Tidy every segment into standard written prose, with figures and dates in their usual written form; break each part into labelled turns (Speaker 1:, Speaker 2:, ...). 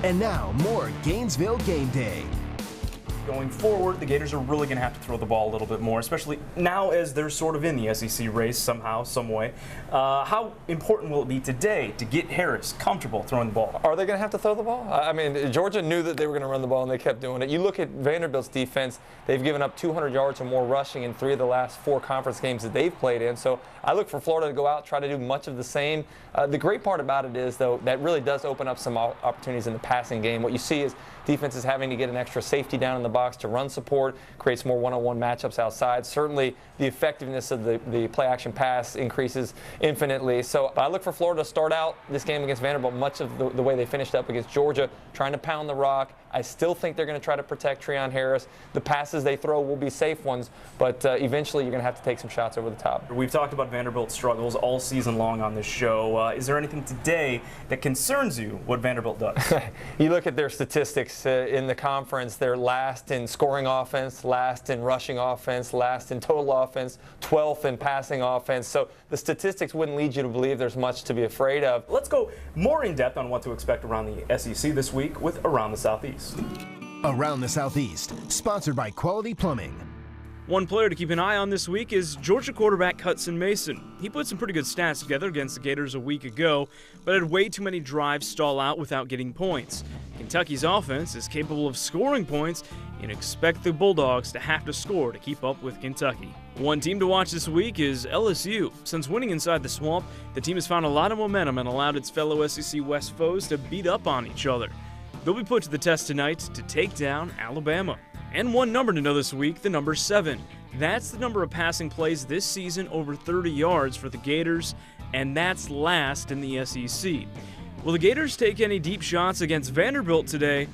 Speaker 1: And now, more Gainesville Game Day.
Speaker 2: Going forward, the Gators are really going to have to throw the ball a little bit more, especially now as they're sort of in the SEC race somehow, some way. How important will it be today to get Harris comfortable throwing the ball?
Speaker 3: Are they going to have to throw the ball? I mean, Georgia knew that they were going to run the ball, and they kept doing it. You look at Vanderbilt's defense, they've given up 200 yards or more rushing in 3 of the last 4 conference games that they've played in. So I look for Florida to go out, try to do much of the same. The great part about it is, though, that really does open up some opportunities in the passing game. What you see is defenses having to get an extra safety down in the box to run support, creates more one-on-one matchups outside. Certainly, the effectiveness of the play-action pass increases infinitely. So I look for Florida to start out this game against Vanderbilt much of the way they finished up against Georgia, trying to pound the rock. I still think they're going to try to protect Treon Harris. The passes they throw will be safe ones, but eventually you're going to have to take some shots over the top.
Speaker 2: We've talked about Vanderbilt's struggles all season long on this show. Is there anything today that concerns you, what Vanderbilt does?
Speaker 3: You look at their statistics in the conference, they're last in scoring offense, last in rushing offense, last in total offense, 12th in passing offense. So the statistics wouldn't lead you to believe there's much to be afraid of.
Speaker 2: Let's go more in depth on what to expect around the SEC this week with Around the Southeast.
Speaker 1: Around the Southeast, sponsored by Quality Plumbing.
Speaker 4: One player to keep an eye on this week is Georgia quarterback Hudson Mason. He put some pretty good stats together against the Gators a week ago, but had way too many drives stall out without getting points. Kentucky's offense is capable of scoring points, and expect the Bulldogs to have to score to keep up with Kentucky. One team to watch this week is LSU. Since winning inside the Swamp, the team has found a lot of momentum and allowed its fellow SEC West foes to beat up on each other. They'll be put to the test tonight to take down Alabama. And one number to know this week, the number 7. That's the number of passing plays this season over 30 yards for the Gators, and that's last in the SEC. Will the Gators take any deep shots against Vanderbilt today?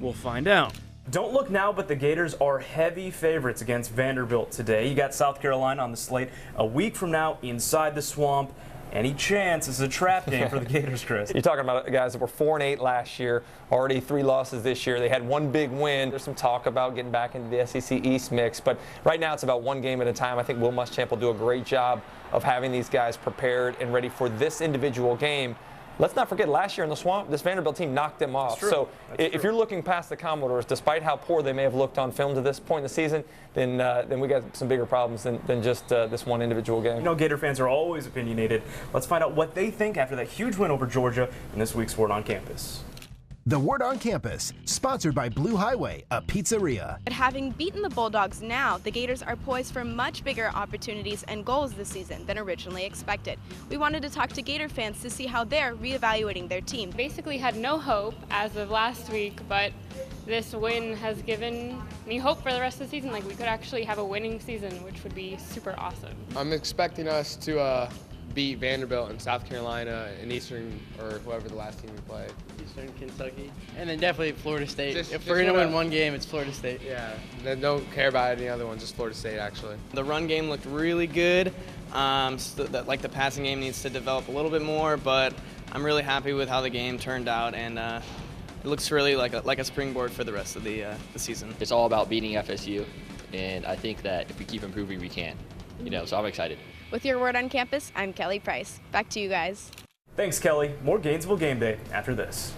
Speaker 4: We'll find out.
Speaker 2: Don't look now, but the Gators are heavy favorites against Vanderbilt today. You got South Carolina on the slate a week from now inside the Swamp. Any chance is a trap game for the Gators, Chris.
Speaker 3: You're talking about guys that were 4-8 last year, already 3 losses this year. They had one big win. There's some talk about getting back into the SEC East mix, but right now it's about one game at a time. I think Will Muschamp will do a great job of having these guys prepared and ready for this individual game. Let's not forget, last year in the Swamp, this Vanderbilt team knocked them off. So if you're looking past the Commodores, despite how poor they may have looked on film to this point in the season, then we got some bigger problems than just this one individual game.
Speaker 2: You know, Gator fans are always opinionated. Let's find out what they think after that huge win over Georgia in this week's Word on Campus.
Speaker 1: The Word on Campus, sponsored by Blue Highway, a pizzeria.
Speaker 5: But having beaten the Bulldogs now, the Gators are poised for much bigger opportunities and goals this season than originally expected. We wanted to talk to Gator fans to see how they're reevaluating their team.
Speaker 6: Basically had no hope as of last week, but this win has given me hope for the rest of the season. Like, we could actually have a winning season, which would be super awesome.
Speaker 7: I'm expecting us to beat Vanderbilt and South Carolina and Eastern, or whoever the last team we played.
Speaker 8: Eastern Kentucky. And then definitely Florida State. If we're going to win one game, it's Florida State.
Speaker 7: Yeah, then don't care about any other one, just Florida State, actually.
Speaker 9: The run game looked really good. So the passing game needs to develop a little bit more, but I'm really happy with how the game turned out, and it looks really like a springboard for the rest of the season.
Speaker 10: It's all about beating FSU, and I think that if we keep improving, we can. So I'm excited.
Speaker 5: With your Word on Campus, I'm Kelly Price. Back to you guys.
Speaker 2: Thanks, Kelly. More Gainesville Game Day after this.